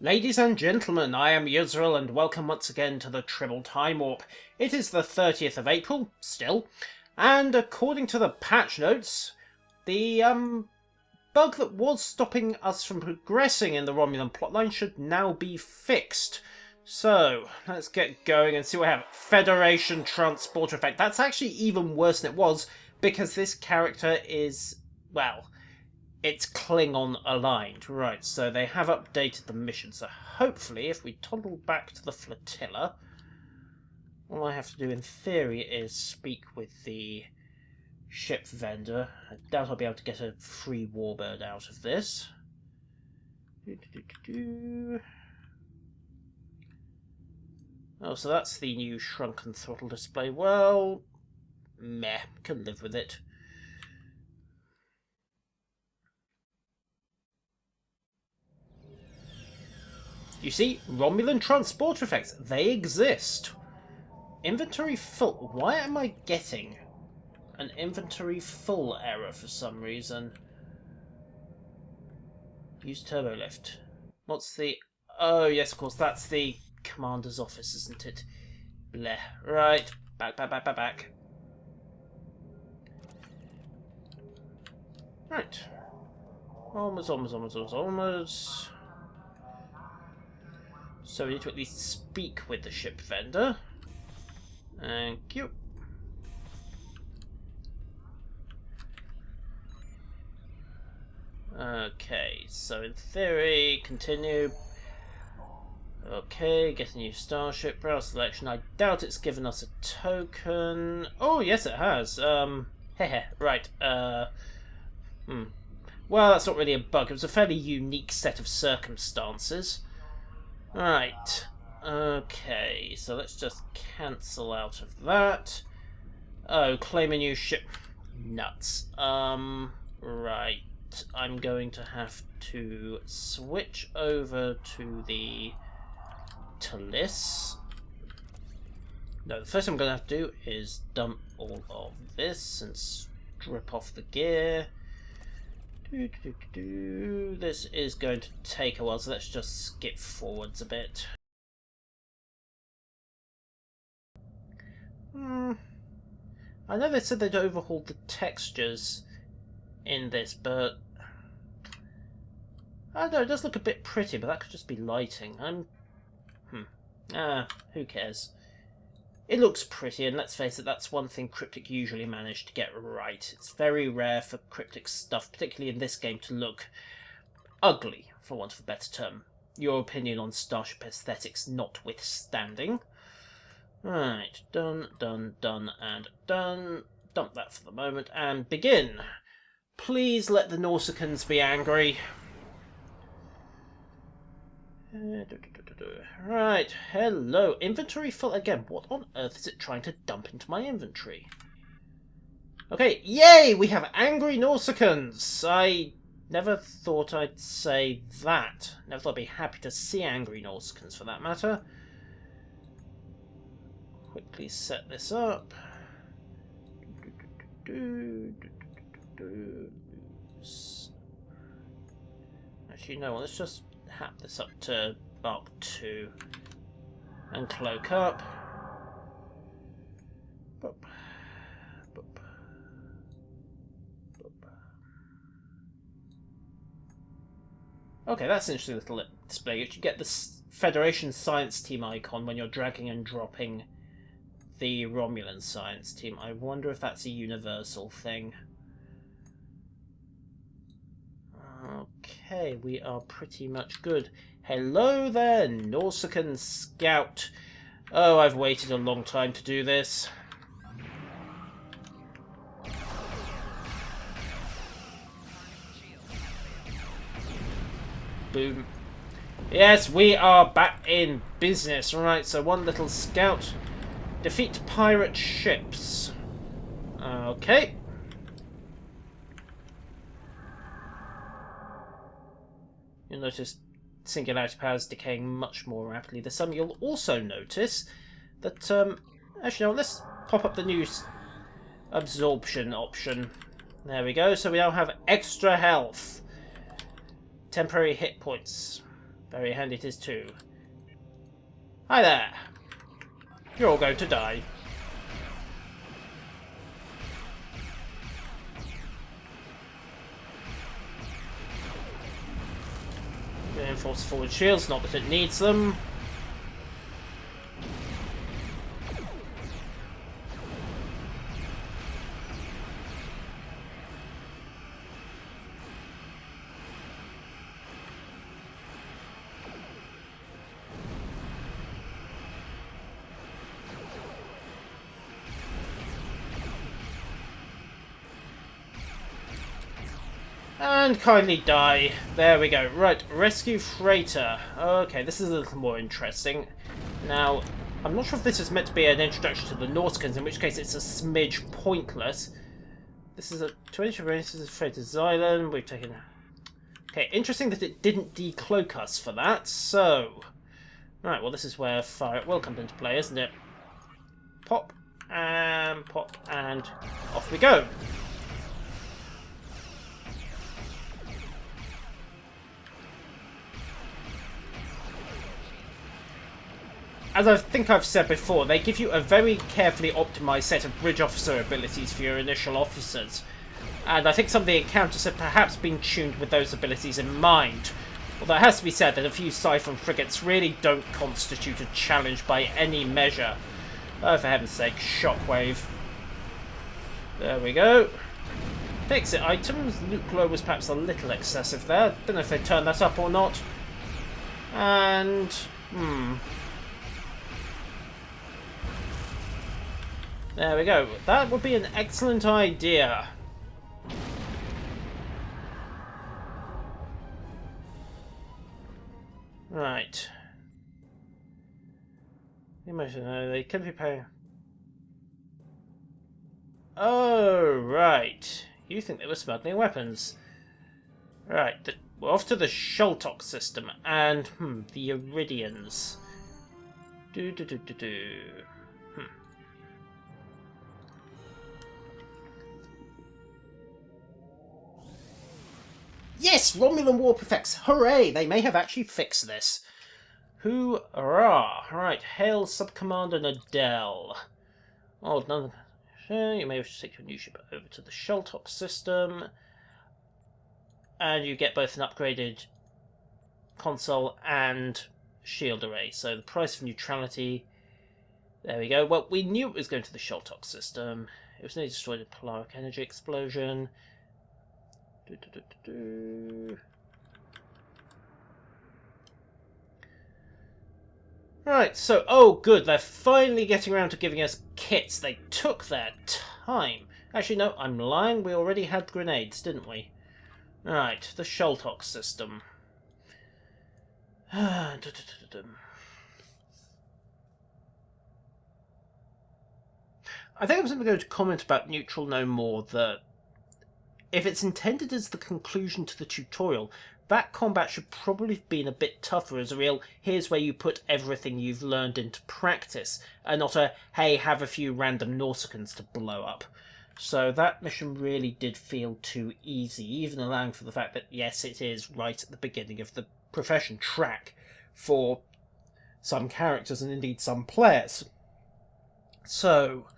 Ladies and gentlemen, I am Yuzril and welcome once again to the Tribble Timewarp. It is the 30th of April, still, and according to the patch notes, the bug that was stopping us from progressing in the Romulan plotline should now be fixed. So, let's get going and see what we have. Federation Transporter Effect. That's actually even worse than it was, because this character is, well, it's Klingon aligned. Right, so they have updated the mission. So hopefully, if we toddle back to the flotilla, all I have to do in theory is speak with the ship vendor. I doubt I'll be able to get a free warbird out of this. Oh, so that's the new shrunken throttle display. Well, meh, can live with it. You see, Romulan transporter effects, they exist. Inventory full. Why am I getting an inventory full error for some reason? Use turbo lift. What's the... Oh, yes, of course, that's the commander's office, isn't it? Bleh. Right. Back. Right. Onwards. So we need to at least speak with the ship vendor. Thank you. Okay, so in theory, continue. Okay, get a new starship, browse selection. I doubt it's given us a token. Oh, yes it has. Right, Well, that's not really a bug. It was a fairly unique set of circumstances. Right. Okay, so let's just cancel out of that. Oh, claim a new ship. Nuts. Right. I'm going to have to switch over to the Talis. No, the first thing I'm going to have to do is dump all of this and strip off the gear. This is going to take a while, so let's just skip forwards a bit. I know they said they'd overhauled the textures in this, but I don't know, it does look a bit pretty, but that could just be lighting. Who cares? It looks pretty, and let's face it, that's one thing Cryptic usually manage to get right. It's very rare for Cryptic stuff, particularly in this game, to look ugly, for want of a better term. Your opinion on Starship aesthetics notwithstanding. Right, done, and done. Dump that for the moment, and begin. Please let the Nausicaans be angry. Right, hello. Inventory full again. What on earth is it trying to dump into my inventory? Okay, yay! We have angry Nausicaans! I never thought I'd say that. Never thought I'd be happy to see angry Nausicaans, for that matter. Quickly set this up. Actually, no, let's just hap this up to Mark 2 and cloak up. Boop. Boop. Boop. Okay, that's an interesting little display. You get the Federation Science Team icon when you're dragging and dropping the Romulan Science Team. I wonder if that's a universal thing. Okay, we are pretty much good. Hello there, Nausican Scout. Oh, I've waited a long time to do this. Boom. Yes, we are back in business. Right, so one little scout. Defeat pirate ships. Okay. You'll notice singularity powers decaying much more rapidly than some. You'll also notice that, actually, no, let's pop up the new absorption option. There we go. So we now have extra health. Temporary hit points. Very handy it is too. Hi there. You're all going to die. Reinforce forward shields, not that it needs them. And kindly die. There we go. Right, rescue freighter. Okay, this is a little more interesting. Now, I'm not sure if this is meant to be an introduction to the Nausicaans, in which case it's a smidge pointless. This is a 20 races freighter's island. We've taken... Okay, interesting that it didn't decloak us for that, so... Right, well this is where fire at will comes into play, isn't it? Pop, and off we go. As I think I've said before, they give you a very carefully optimised set of bridge officer abilities for your initial officers. And I think some of the encounters have perhaps been tuned with those abilities in mind. Although it has to be said that a few Siphon frigates really don't constitute a challenge by any measure. Oh, for heaven's sake, shockwave. There we go. Exit items. Loot glow was perhaps a little excessive there. Don't know if they turned that up or not. And... There we go. That would be an excellent idea. Right. They can be paying. Oh, right. You think they were smuggling weapons. Right. We're off to the Sheltok system and, the Iridians. Yes, Romulan warp effects. Hooray! They may have actually fixed this. Hoorah! Right, hail Subcommander Nadell. Oh, none. You may wish to take your new ship over to the Sheltok system, and you get both an upgraded console and shield array. So the price of neutrality. There we go. Well, we knew it was going to the Sheltok system. It was nearly destroyed in a polaric energy explosion. Right, so, oh good, they're finally getting around to giving us kits. They took their time. Actually, no, I'm lying. We already had grenades, didn't we? Right, the Sheltok system. I think I'm simply going to comment about Neutral no more that if it's intended as the conclusion to the tutorial, that combat should probably have been a bit tougher as a real, here's where you put everything you've learned into practice, and not a, hey, have a few random Nausicaans to blow up. So that mission really did feel too easy, even allowing for the fact that, yes, it is right at the beginning of the profession track for some characters and indeed some players. So,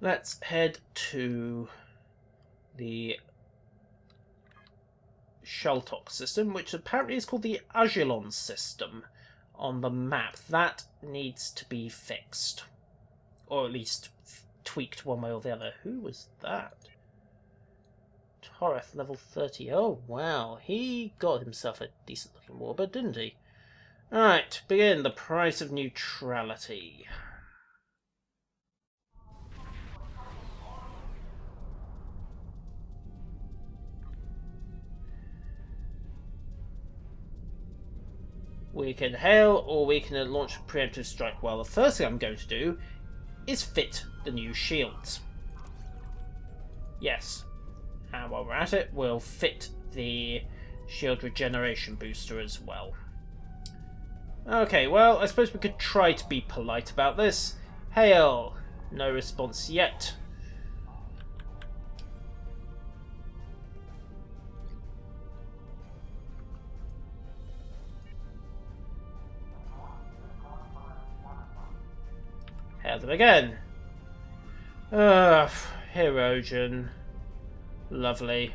let's head to the Sheltok system, which apparently is called the Agilon system on the map. That needs to be fixed. Or at least tweaked one way or the other. Who was that? Toreth, level 30. Oh, wow. He got himself a decent looking warbird, didn't he? Alright, begin. The price of neutrality. We can hail, or we can launch a preemptive strike. Well, the first thing I'm going to do is fit the new shields. Yes. And while we're at it, we'll fit the shield regeneration booster as well. Okay, well, I suppose we could try to be polite about this. Hail! No response yet. Gather again. Ugh, Erosion. Lovely.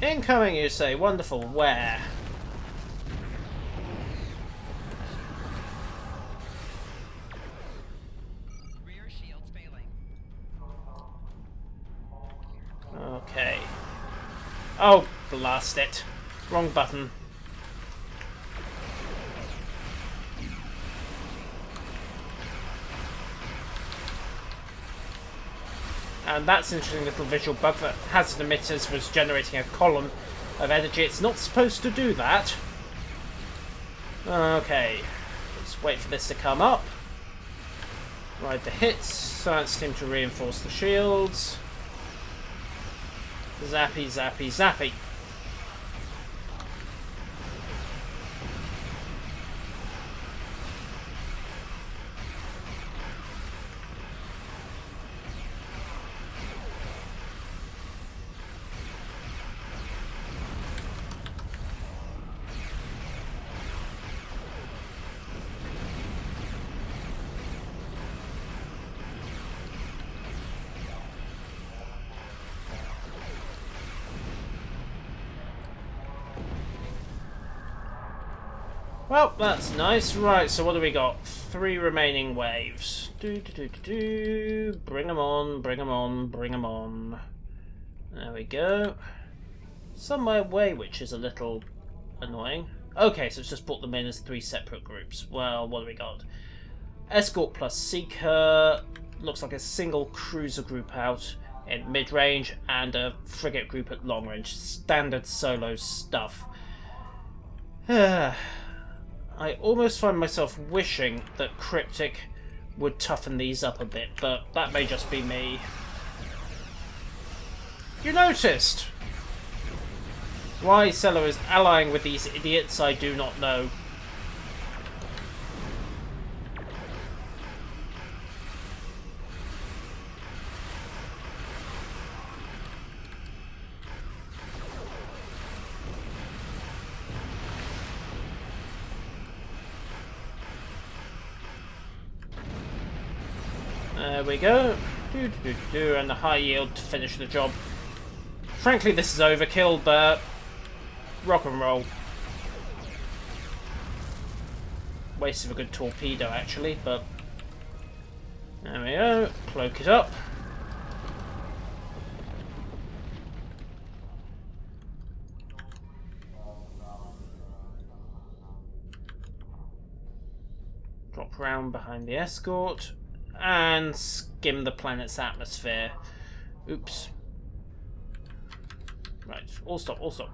Incoming, you say. Wonderful. Where? Rear shields failing. Okay. Oh, blast it. Wrong button. And that's an interesting little visual bug that hazard emitters was generating a column of energy. It's not supposed to do that. Okay. Let's wait for this to come up. Ride the hits. Science team to reinforce the shields. Zappy, zappy, zappy. Well, that's nice. Right, so what do we got? 3 remaining waves. Bring them on, bring them on, bring them on. There we go. Some way, which is a little annoying. Okay, so it's just brought them in as 3 separate groups. Well, what do we got? Escort plus Seeker. Looks like a single cruiser group out in mid-range and a frigate group at long range. Standard solo stuff. I almost find myself wishing that Cryptic would toughen these up a bit, but that may just be me. You noticed! Why Cello is allying with these idiots, I do not know. There we go. And the high yield to finish the job. Frankly, this is overkill, but rock and roll. Waste of a good torpedo, actually, but there we go. Cloak it up. Drop round behind the escort. And skim the planet's atmosphere. Oops. Right, all stop, all stop.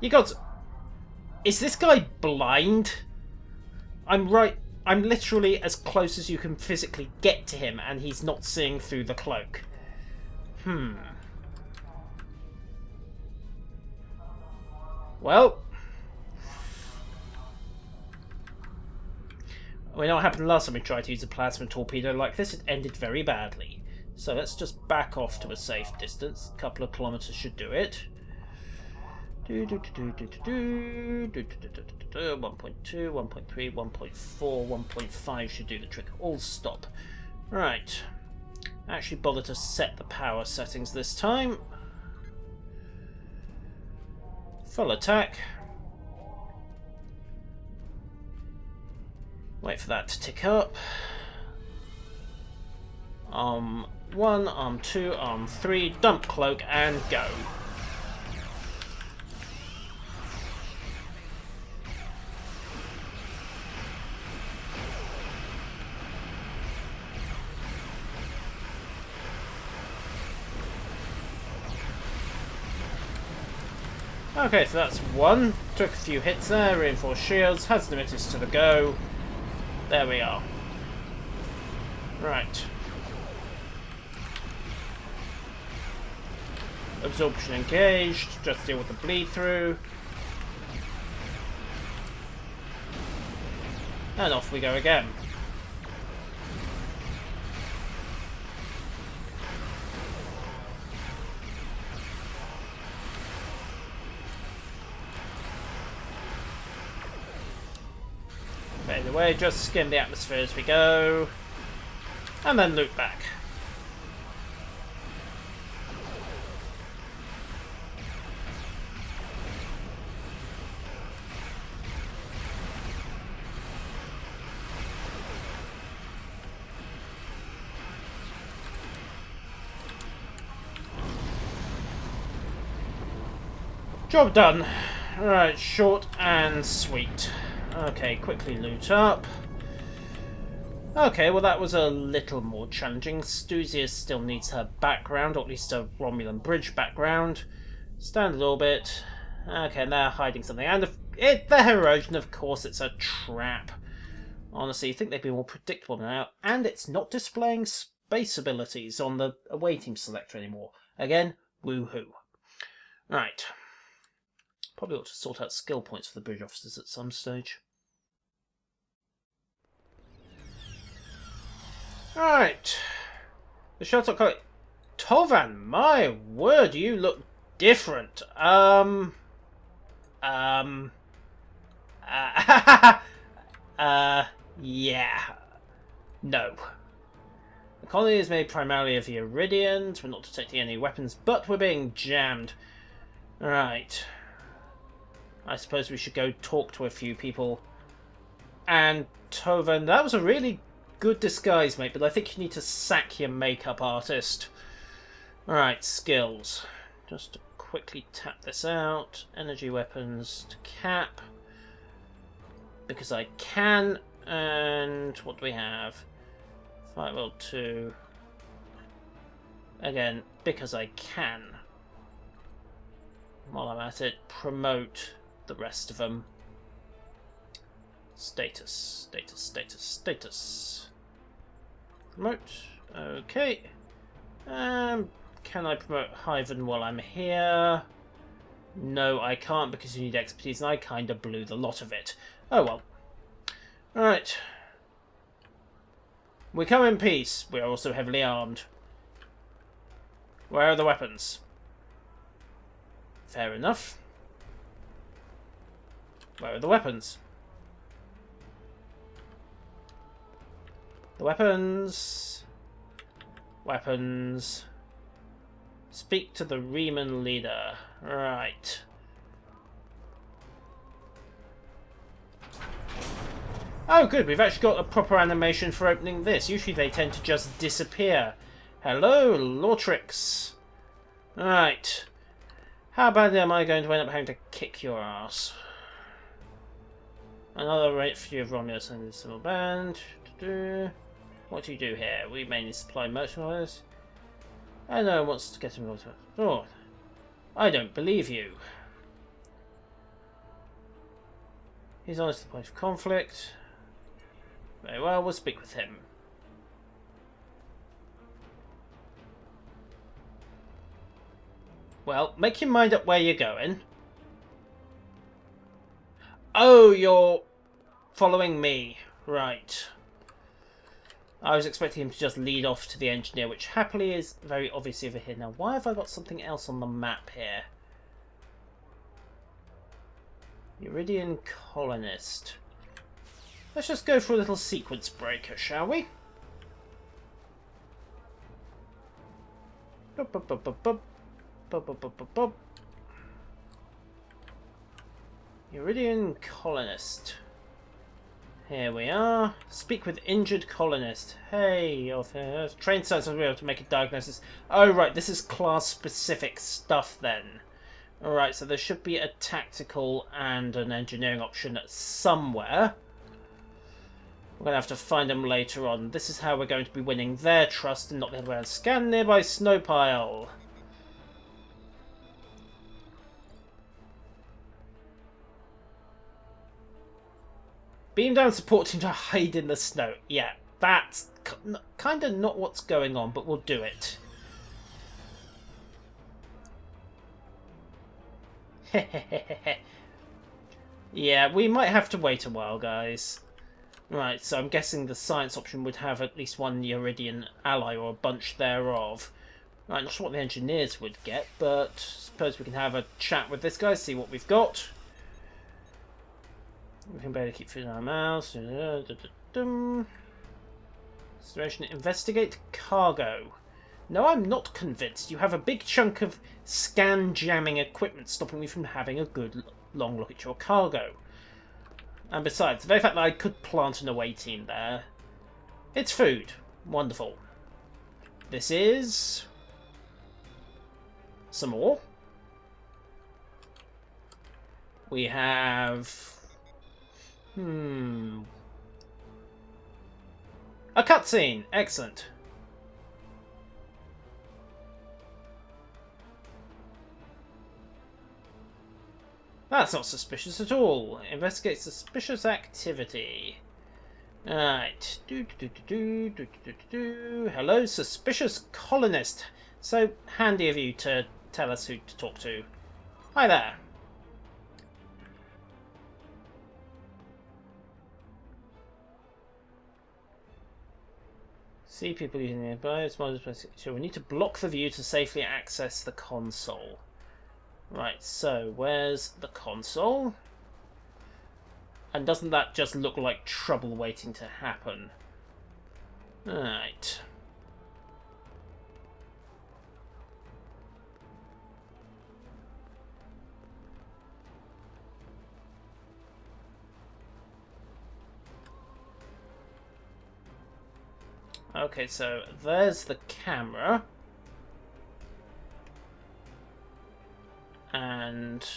You got... Is this guy blind? I'm literally as close as you can physically get to him, and he's not seeing through the cloak. Well... We know what happened last time we tried to use a plasma torpedo like this. It ended very badly. So let's just back off to a safe distance. A couple of kilometers should do it. 1.2, 1.3, 1.4, 1.5 should do the trick. All stop. Right. Actually bother to set the power settings this time. Full attack. Wait for that to tick up. Arm 1, Arm 2, Arm 3, dump cloak, and go. Okay, so that's one. Took a few hits there, reinforced shields, has emitters to the go. There we are. Right. Absorption engaged, just deal with the bleed through. And off we go again. By the way, just skim the atmosphere as we go. And then loop back. Job done. Right, short and sweet. Okay, quickly loot up. Okay, well that was a little more challenging. Stusia still needs her background, or at least a Romulan bridge background. Standard orbit. Okay, and they're hiding something. And the Herosian, of course, it's a trap. Honestly, I think they'd be more predictable now. And it's not displaying space abilities on the awaiting selector anymore. Again, woohoo. Right. Probably ought to sort out skill points for the bridge officers at some stage. Right. The shuttle colleague. Tovan, my word, you look different. Yeah. No. The colony is made primarily of the Iridians. We're not detecting any weapons, but we're being jammed. Right. I suppose we should go talk to a few people. And Tovan, that was a really good disguise, mate, but I think you need to sack your makeup artist. Alright, skills. Just to quickly tap this out. Energy weapons to cap. Because I can. And what do we have? Firewall 2. Again, because I can. While I'm at it, promote the rest of them. Status, status, status, status. Promote. Okay. Can I promote Hyven while I'm here? No, I can't because you need expertise, and I kind of blew the lot of it. Oh well. Alright. We come in peace. We are also heavily armed. Where are the weapons? Fair enough. Where are the weapons? The weapons. Weapons. Speak to the Riemann leader. Right. Oh good, we've actually got a proper animation for opening this. Usually they tend to just disappear. Hello, Lortrix. Right. How badly am I going to end up having to kick your ass? Another rate for you of Romulus and the civil band. What do you do here? We mainly supply merchandise. I know wants to get involved. Oh, I don't believe you. He's honest to the point of conflict. Very well, we'll speak with him. Well, make your mind up where you're going. Oh, you're following me. Right. I was expecting him to just lead off to the engineer, which happily is very obviously over here. Now, why have I got something else on the map here? Iridian colonist. Let's just go for a little sequence breaker, shall we? Bup, bup, bup, bup, bup. Bup, bup, bup, bup, bup. Iridian colonist. Here we are. Speak with injured colonist. Hey, trained scientists will be able to make a diagnosis. Oh, right, this is class-specific stuff then. Alright, so there should be a tactical and an engineering option somewhere. We're going to have to find them later on. This is how we're going to be winning their trust and not the other way around. Scan nearby snow pile. Beam down support team to hide in the snow. Yeah, that's kind of not what's going on, but we'll do it. Yeah, we might have to wait a while, guys. Right, so I'm guessing the science option would have at least one Euridian ally or a bunch thereof. Right, not sure what the engineers would get, but suppose we can have a chat with this guy, see what we've got. We can barely keep feeding our mouths. Situation, investigate cargo. No, I'm not convinced. You have a big chunk of scan jamming equipment stopping me from having a good long look at your cargo. And besides, the very fact that I could plant an away team there. It's food. Wonderful. This is some more. We have a cutscene. Excellent. That's not suspicious at all. Investigate suspicious activity. Alright. Hello, suspicious colonist. So handy of you to tell us who to talk to. Hi there. See people using nearby. So we need to block the view to safely access the console. Right, so where's the console? And doesn't that just look like trouble waiting to happen? Alright. Okay, so there's the camera. And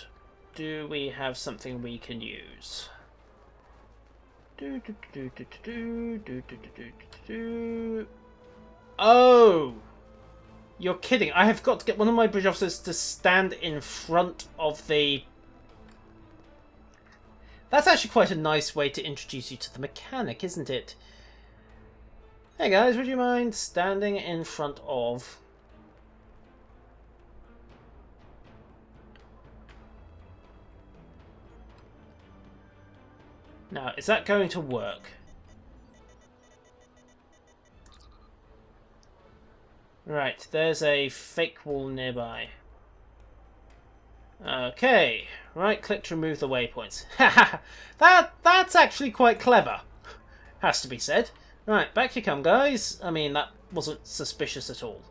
do we have something we can use? Oh! You're kidding. I have got to get one of my bridge officers to stand in front of the... That's actually quite a nice way to introduce you to the mechanic, isn't it? Hey guys, would you mind standing in front of... Now, is that going to work? Right, there's a fake wall nearby. Okay, right click to remove the waypoints. Haha, that's actually quite clever. Has to be said. Right, back you come, guys. I mean, that wasn't suspicious at all.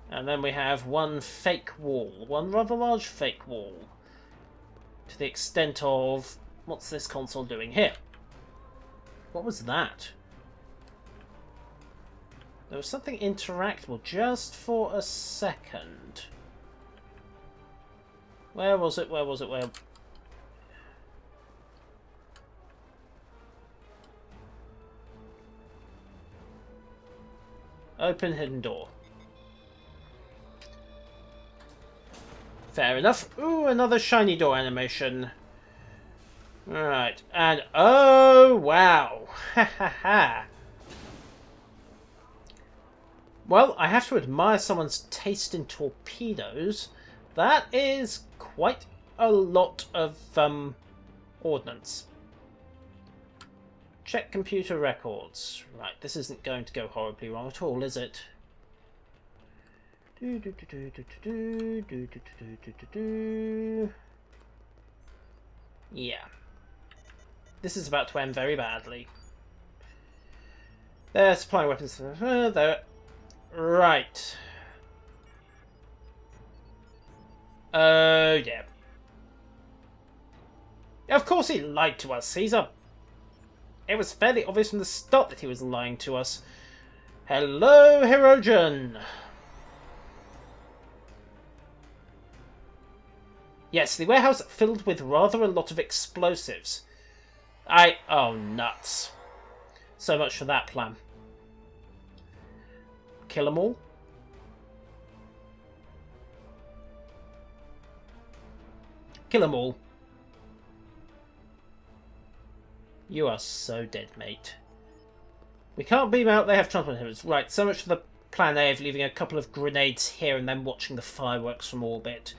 And then we have one fake wall. One rather large fake wall. To the extent of... What's this console doing here? What was that? There was something interactable just for a second. Where was it? Where was it? Where... Open hidden door. Fair enough. Ooh, another shiny door animation. Alright, and oh wow! Ha ha ha! Well, I have to admire someone's taste in torpedoes. That is quite a lot of ordnance. Check computer records. Right, this isn't going to go horribly wrong at all, is it? Yeah. This is about to end very badly. They're supplying weapons. They're... Right. Oh, yeah. Of course he lied to us. It was fairly obvious from the start that he was lying to us. Hello, Hirogen. Yes, the warehouse filled with rather a lot of explosives. Oh, nuts. So much for that plan. Kill them all? Kill them all. You are so dead, mate. We can't beam out, they have transport inhibitors. Right, so much for the plan A of leaving a couple of grenades here and then watching the fireworks from orbit.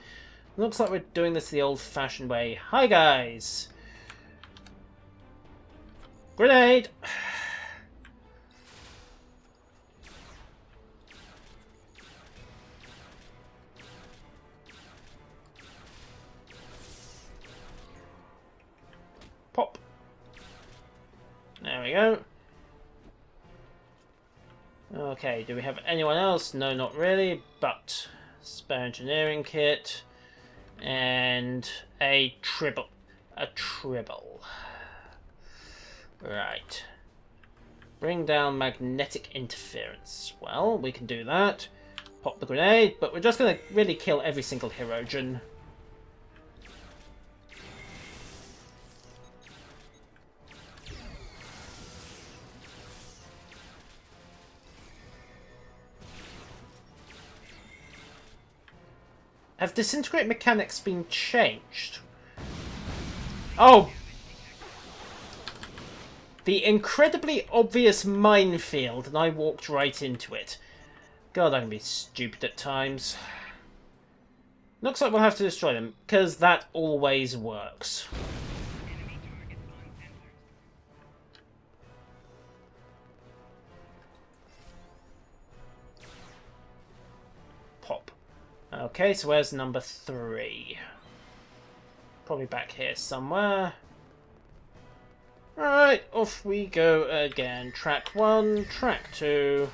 Looks like we're doing this the old-fashioned way. Hi, guys! Grenade! Pop. There we go. Okay, do we have anyone else? No, not really, but spare engineering kit and a tribble. A tribble. Right. Bring down magnetic interference. Well, we can do that. Pop the grenade, but we're just going to really kill every single Hirogen. Have disintegrate mechanics been changed? Oh! The incredibly obvious minefield, and I walked right into it. God, I can be stupid at times. Looks like we'll have to destroy them, because that always works. Enemy targets on sensors. Pop. Okay, so where's number 3? Probably back here somewhere. Alright, off we go again. Track 1, track 2.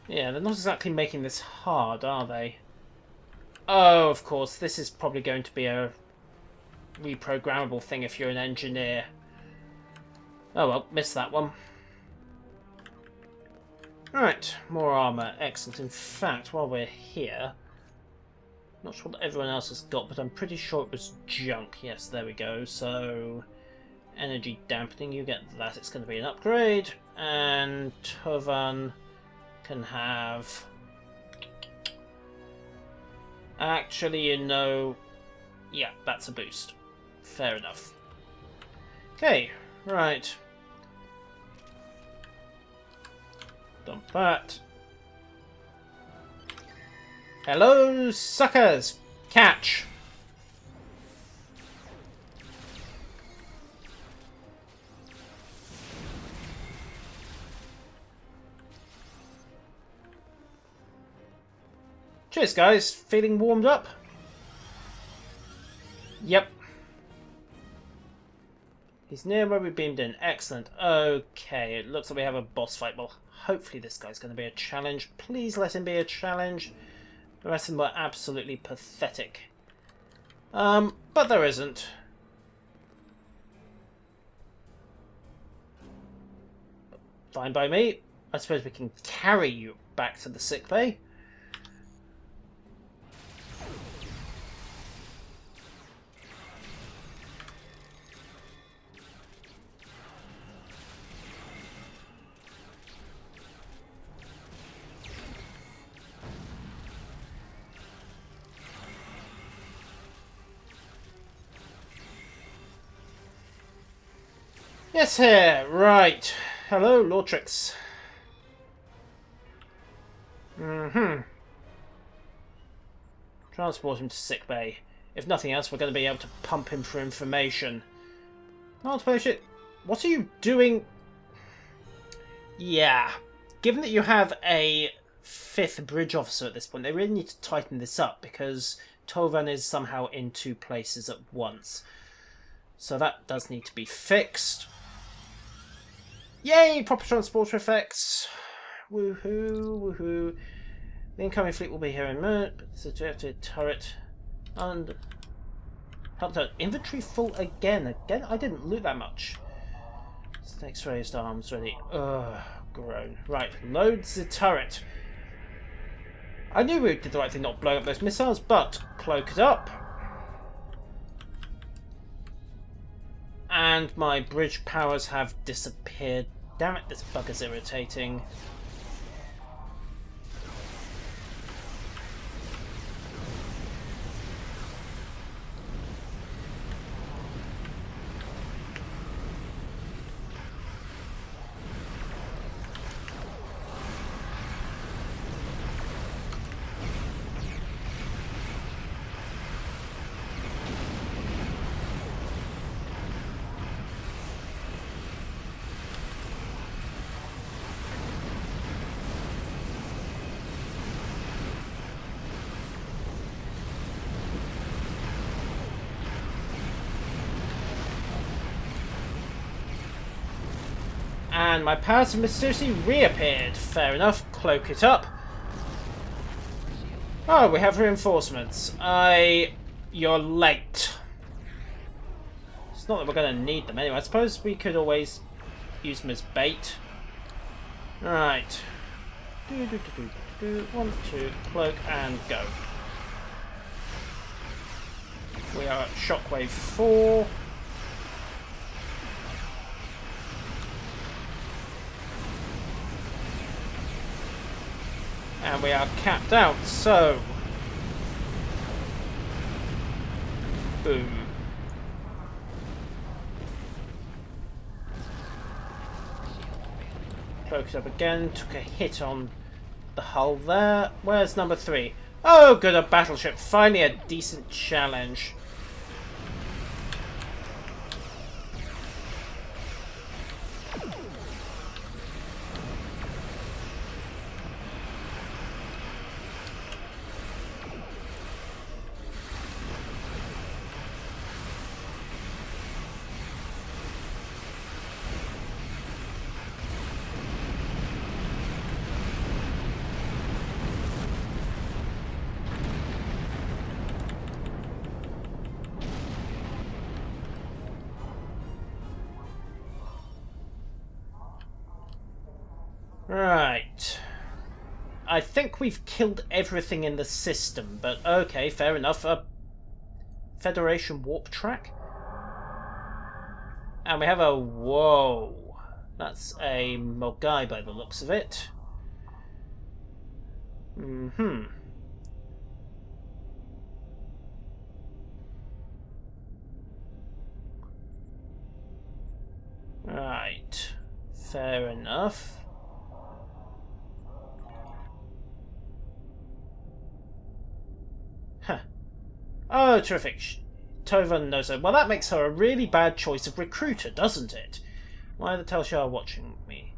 Yeah, they're not exactly making this hard, are they? Oh, of course, this is probably going to be a reprogrammable thing if you're an engineer. Oh well, missed that one. Right, more armour. Excellent. In fact, while we're here, not sure what everyone else has got, but I'm pretty sure it was junk. Yes, there we go. So, energy dampening, you get that. It's going to be an upgrade. And Tovan can have... Actually, you know... Yeah, that's a boost. Fair enough. Okay, right. Dump that. Hello, suckers! Catch! Cheers, guys. Feeling warmed up? Yep. He's near where we beamed in. Excellent. Okay, it looks like we have a boss fight. Well, hopefully this guy's going to be a challenge. Please let him be a challenge. The rest of them were absolutely pathetic. But there isn't. Fine by me. I suppose we can carry you back to the sickbay. Yes, here. Right. Hello, Lortrix. Transport him to sickbay. If nothing else, we're going to be able to pump him for information. Not shit. What are you doing? Yeah. Given that you have a 5th bridge officer at this point, they really need to tighten this up because Tovan is somehow in 2 places at once. So that does need to be fixed. Yay! Proper transporter effects. Woohoo! Woohoo! The incoming fleet will be here in a minute. But this is turret and inventory full again. Again, I didn't loot that much. Stakes raised, arms ready. Ugh, groan. Right, load the turret. I knew we did the right thing not blowing up those missiles, but cloak it up. And my bridge powers have disappeared Damn it, this bug is irritating. And my powers have mysteriously reappeared. Fair enough, cloak it up. Oh, we have reinforcements. You're late. It's not that we're going to need them anyway. I suppose we could always use them as bait. Right. 1, 2, cloak, and go. We are at shockwave 4. And we are capped out, so... Boom. Focus up again, took a hit on the hull there. Where's number 3? Oh, good, a battleship. Finally a decent challenge. Right. I think we've killed everything in the system, but okay, fair enough. Federation warp track. And we have a... Whoa. That's a Mogai by the looks of it. Right. Fair enough. Huh. Oh, terrific. Tova knows her. Well, that makes her a really bad choice of recruiter, doesn't it? Why the Telshar are watching me?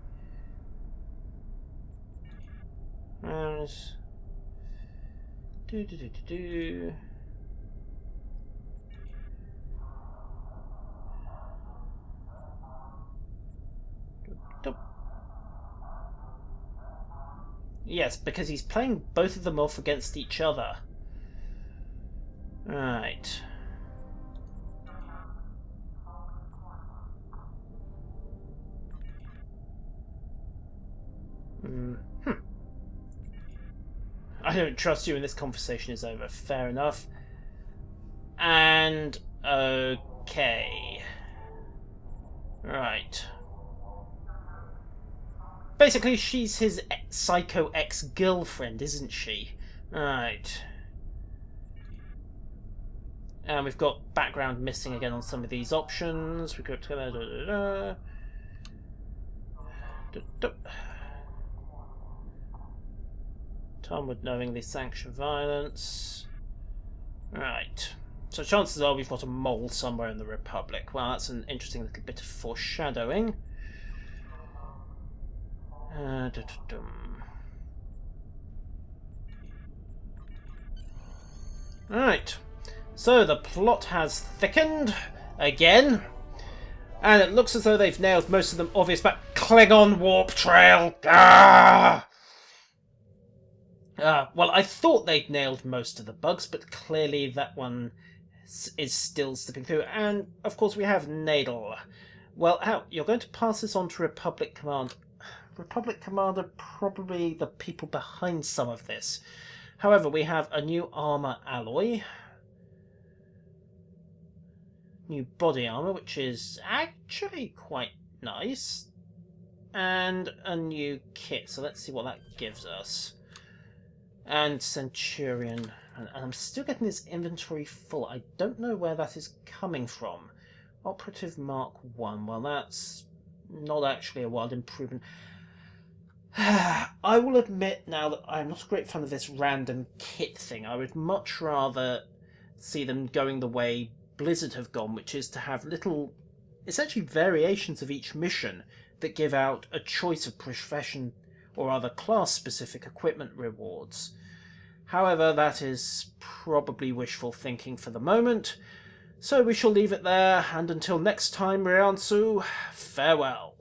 Yes, because he's playing both of them off against each other. Right. I don't trust you and this conversation is over. Fair enough. And... okay. Right. Basically, she's his psycho ex-girlfriend, isn't she? Right. And we've got background missing again on some of these options. We go together. Tom would knowingly sanction violence. Right. So chances are we've got a mole somewhere in the Republic. Well, that's an interesting little bit of foreshadowing. Right. So the plot has thickened again. And it looks as though they've nailed most of them obvious but Klingon warp trail. Well, I thought they'd nailed most of the bugs, but clearly that one is still slipping through. And, of course, we have Nadal. Well, how? You're going to pass this on to Republic Command. Republic Command are probably the people behind some of this. However, we have a new armor alloy. New body armor, which is actually quite nice. and a new kit. So let's see what that gives us. And Centurion. And I'm still getting this inventory full. I don't know where that is coming from. Operative Mark 1. Well, that's not actually a wild improvement. I will admit now that I'm not a great fan of this random kit thing. I would much rather see them going the way Blizzard have gone, which is to have little, essentially variations of each mission that give out a choice of profession or other class-specific equipment rewards. However, that is probably wishful thinking for the moment, so we shall leave it there, and until next time, Ryansu, farewell.